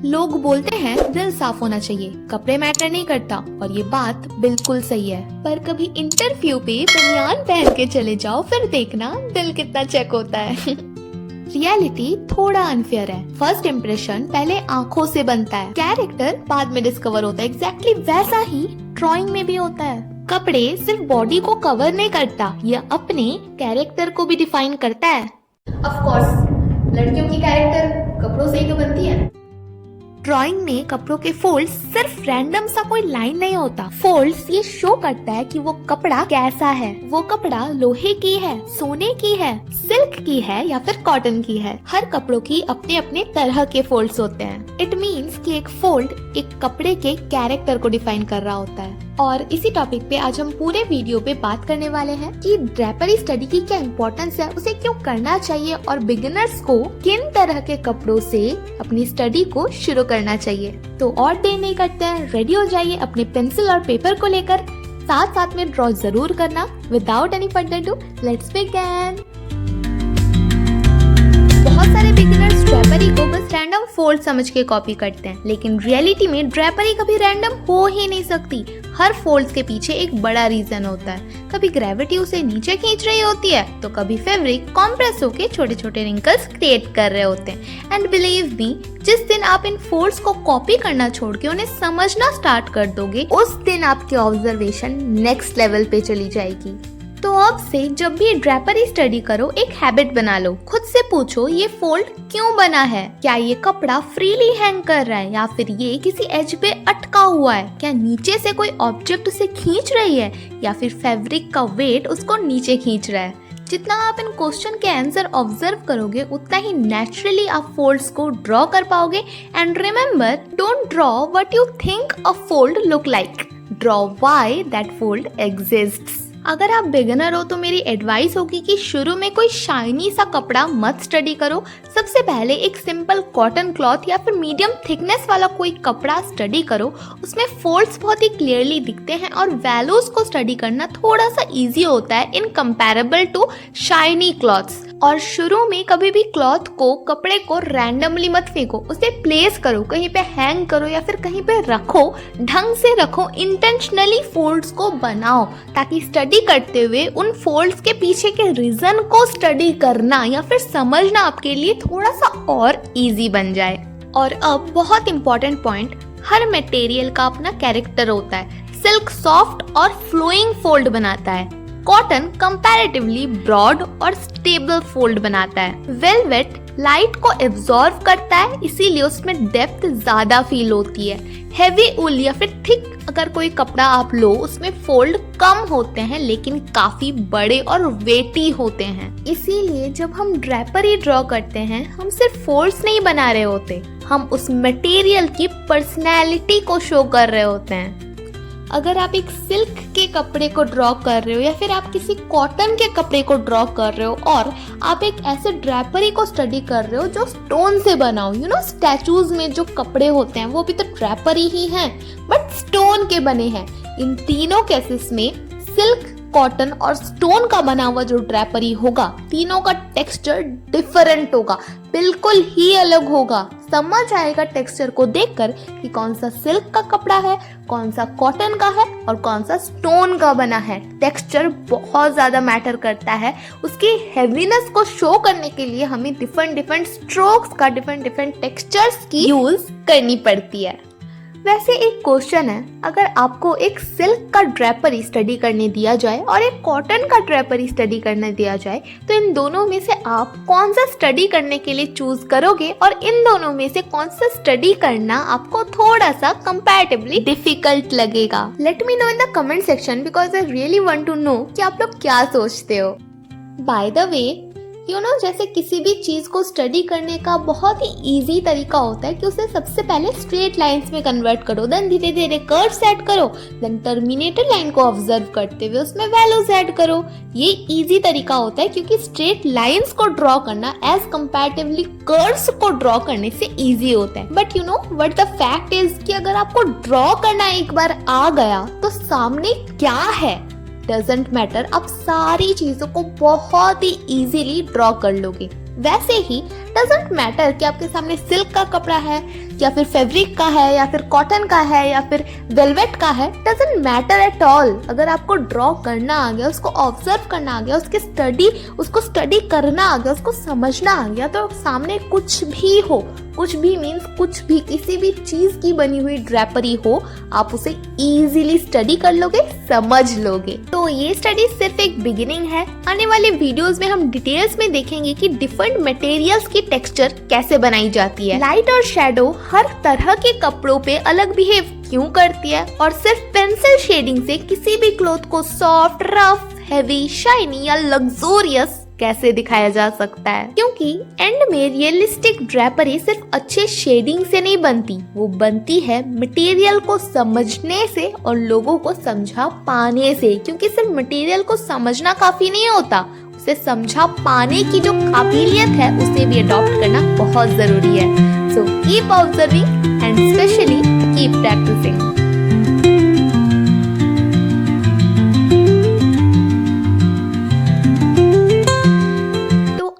लोग बोलते हैं दिल साफ होना चाहिए, कपड़े मैटर नहीं करता, और ये बात बिल्कुल सही है। पर कभी इंटरव्यू पे बनियान पहन के चले जाओ, फिर देखना दिल कितना चेक होता है। रियलिटी थोड़ा अनफेयर है। फर्स्ट इम्प्रेशन पहले आंखों से बनता है, कैरेक्टर बाद में डिस्कवर होता है। एग्जैक्टली वैसा ही ड्राइंग में भी होता है। कपड़े सिर्फ बॉडी को कवर नहीं करता, यह अपने कैरेक्टर को भी डिफाइन करता है। ऑफ कोर्स लड़कियों की कैरेक्टर कपड़ों से ही तो बनती है। ड्राइंग में कपड़ों के फोल्ड्स सिर्फ रैंडम सा कोई लाइन नहीं होता। फोल्ड्स ये शो करता है कि वो कपड़ा कैसा है। वो कपड़ा लोहे की है, सोने की है, सिल्क की है या फिर कॉटन की है। हर कपड़ों की अपने अपने तरह के फोल्ड्स होते हैं। इट मीन्स कि एक फोल्ड एक कपड़े के कैरेक्टर को डिफाइन कर रहा होता है। और इसी टॉपिक पे आज हम पूरे वीडियो पे बात करने वाले हैं कि ड्रेपरी स्टडी की क्या इम्पोर्टेंस है, उसे क्यों करना चाहिए और बिगिनर्स को किन तरह के कपड़ों से अपनी स्टडी को शुरू करना चाहिए। तो और देर नहीं करते हैं, रेडी हो जाइए अपने पेंसिल और पेपर को लेकर। साथ साथ में ड्रॉ जरूर करना। Without any further do let's begin. बहुत सारे बिगिनर्स ड्रेपरी को बस रैंडम फोल्ड समझ के कॉपी करते हैं, लेकिन रियलिटी में ड्रेपरी कभी रैंडम हो ही नहीं सकती। हर फोल्ड्स के पीछे एक बड़ा रीजन होता है। कभी ग्रेविटी उसे नीचे खींच रही होती है, तो कभी फैब्रिक कॉम्प्रेस होके छोटे छोटे रिंकल्स क्रिएट कर रहे होते हैं। एंड बिलीव मी, जिस दिन आप इन फोल्ड्स को कॉपी करना छोड़ के उन्हें समझना स्टार्ट कर दोगे, उस दिन आपकी ऑब्जर्वेशन नेक्स्ट लेवल पे चली जाएगी। तो अब से जब भी ड्रेपरी स्टडी करो, एक हैबिट बना लो। खुद से पूछो, ये फोल्ड क्यों बना है? क्या ये कपड़ा फ्रीली हैंग कर रहा है या फिर ये किसी एज पे अटका हुआ है? क्या नीचे से कोई ऑब्जेक्ट उसे खींच रही है या फिर फैब्रिक का वेट उसको नीचे खींच रहा है? जितना आप इन क्वेश्चन के आंसर ऑब्जर्व करोगे, उतना ही नेचुरली आप फोल्ड्स को ड्रॉ कर पाओगे। And remember, don't draw what you think a fold look like, draw why that fold exists. अगर आप बिगिनर हो तो मेरी एडवाइस होगी कि शुरू में कोई शाइनी सा कपड़ा मत स्टडी करो। सबसे पहले एक सिंपल कॉटन क्लॉथ या फिर मीडियम थिकनेस वाला कोई कपड़ा स्टडी करो। उसमें फोल्ड्स बहुत ही क्लियरली दिखते हैं और वैल्यूज को स्टडी करना थोड़ा सा इजी होता है इन कंपैरेबल टू शाइनी क्लॉथ्स। और शुरू में कभी भी क्लॉथ को, कपड़े को रैंडमली मत फेंको, उसे प्लेस करो, कहीं पे हैंग करो या फिर कहीं पे रखो, ढंग से रखो, इंटेंशनली फोल्ड्स को बनाओ, ताकि स्टडी करते हुए उन फोल्ड्स के पीछे के रीजन को स्टडी करना या फिर समझना आपके लिए थोड़ा सा और इजी बन जाए। और अब बहुत इंपॉर्टेंट पॉइंट, हर मटेरियल का अपना कैरेक्टर होता है। सिल्क सॉफ्ट और फ्लोइंग फोल्ड बनाता है, कॉटन कंपैरेटिवली ब्रॉड और स्टेबल फोल्ड बनाता है, वेलवेट लाइट को एब्जॉर्व करता है, इसीलिए उसमें डेप्थ ज्यादा फील होती है। हेवी वूल या फिर थिक अगर कोई कपड़ा आप लो, उसमें फोल्ड कम होते हैं लेकिन काफी बड़े और वेटी होते हैं। इसीलिए जब हम ड्रेपरी ड्रॉ करते हैं, हम सिर्फ फोल्ड्स नहीं बना रहे होते, हम उस मटेरियल की पर्सनैलिटी को शो कर रहे होते हैं। अगर आप एक सिल्क के कपड़े को ड्रॉ कर रहे हो या फिर आप किसी कॉटन के कपड़े को ड्रॉ कर रहे हो और आप एक ऐसे ड्रेपरी को स्टडी कर रहे हो जो स्टोन से बना हो, स्टैचूज में जो कपड़े होते हैं वो भी तो ड्रेपरी ही हैं, बट स्टोन के बने हैं। इन तीनों केसेस में सिल्क, कॉटन और स्टोन का बना हुआ जो ड्रेपरी होगा, तीनों का टेक्सचर डिफरेंट होगा, बिल्कुल ही अलग होगा। समझ आएगा टेक्सचर को देखकर कि कौन सा सिल्क का कपड़ा है, कौन सा कॉटन का है और कौन सा स्टोन का बना है। टेक्सचर बहुत ज्यादा मैटर करता है। उसकी हेवीनेस को शो करने के लिए हमें डिफरेंट स्ट्रोक्स का, डिफरेंट टेक्सचर्स की यूज करनी पड़ती है। वैसे एक क्वेश्चन है, अगर आपको एक सिल्क का ड्रेपरी स्टडी करने दिया जाए और एक कॉटन का ड्रेपरी स्टडी करने दिया जाए, तो इन दोनों में से आप कौन सा स्टडी करने के लिए चूज करोगे और इन दोनों में से कौन सा स्टडी करना आपको थोड़ा सा कंपैरेटिवली डिफिकल्ट लगेगा? Let me know in the comment section, because I really want to know कि आप लोग क्या सोचते हो। बाय द वे, जैसे किसी भी चीज को स्टडी करने का बहुत ही इजी तरीका होता है कि उसे सबसे पहले स्ट्रेट लाइंस में कन्वर्ट करो, देन धीरे धीरे कर्व्स ऐड करो, देन टर्मिनेटेड लाइन को ऑब्जर्व करते हुए उसमें वैल्यूज ऐड करो। ये इजी तरीका होता है क्योंकि स्ट्रेट लाइंस को ड्रॉ करना एज कंपैरेटिवली कर्व्स को ड्रॉ करने से इजी होता है। But what the fact is कि अगर आपको ड्रॉ करना एक बार आ गया तो सामने क्या है डजंट मैटर, आप सारी चीजों को बहुत ही इजीली ड्रॉ कर लोगे। वैसे ही डजंट मैटर कि आपके सामने सिल्क का कपड़ा है या फिर फैब्रिक का है या फिर कॉटन का है या फिर वेलवेट का है, डजंट मैटर एट ऑल। अगर आपको ड्रॉ करना आ गया, उसको ऑब्जर्व करना आ गया, उसको स्टडी करना आ गया, उसको समझना आ गया, तो सामने कुछ भी हो, कुछ भी मीन्स कुछ भी, किसी भी चीज की बनी हुई ड्रेपरी हो, आप उसे इजीली स्टडी कर लोगे, समझ लोगे। तो ये स्टडी सिर्फ एक बिगिनिंग है। आने वाले वीडियोस में हम डिटेल्स में देखेंगे कि डिफरेंट मटेरियल्स की टेक्सचर कैसे बनाई जाती है, लाइट और शैडो हर तरह के कपड़ों पे अलग बिहेव क्यों करती है, और सिर्फ पेंसिल शेडिंग से किसी भी क्लॉथ को सॉफ्ट, रफ, हेवी, शाइनी या लग्जोरियस कैसे दिखाया जा सकता है। क्योंकि एंड में रियलिस्टिक ड्रेपरी सिर्फ अच्छे शेडिंग से नहीं बनती, वो बनती है मटेरियल को समझने से और लोगों को समझा पाने से। क्योंकि सिर्फ मटेरियल को समझना काफी नहीं होता, उसे समझा पाने की जो काबिलियत है उसे भी अडॉप्ट करना बहुत जरूरी है। So keep observing and specially keep practising.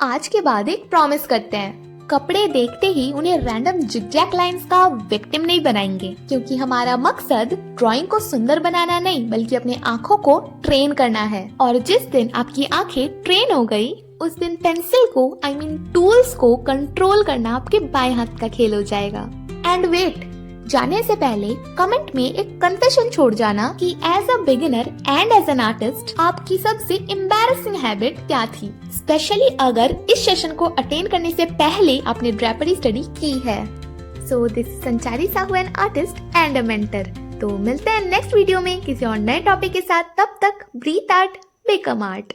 आज के बाद एक प्रॉमिस करते हैं, कपड़े देखते ही उन्हें रैंडम जिगजैग लाइंस का विक्टिम नहीं बनाएंगे, क्योंकि हमारा मकसद ड्राइंग को सुंदर बनाना नहीं बल्कि अपने आंखों को ट्रेन करना है। और जिस दिन आपकी आंखें ट्रेन हो गई, उस दिन पेंसिल को टूल्स को कंट्रोल करना आपके बाएं हाथ का खेल हो जाएगा। एंड वेट, जाने से पहले कमेंट में एक कन्फेशन छोड़ जाना कि as a beginner and as an artist आपकी सबसे एम्बैरेसिंग हैबिट क्या थी, स्पेशली अगर इस सेशन को अटेंड करने से पहले आपने ड्रेपरी स्टडी की है। सो दिस संचारी Sahu, an artist and a mentor. तो मिलते हैं नेक्स्ट वीडियो में किसी और नए टॉपिक के साथ। तब तक ब्रीथ आर्ट, बिकम आर्ट।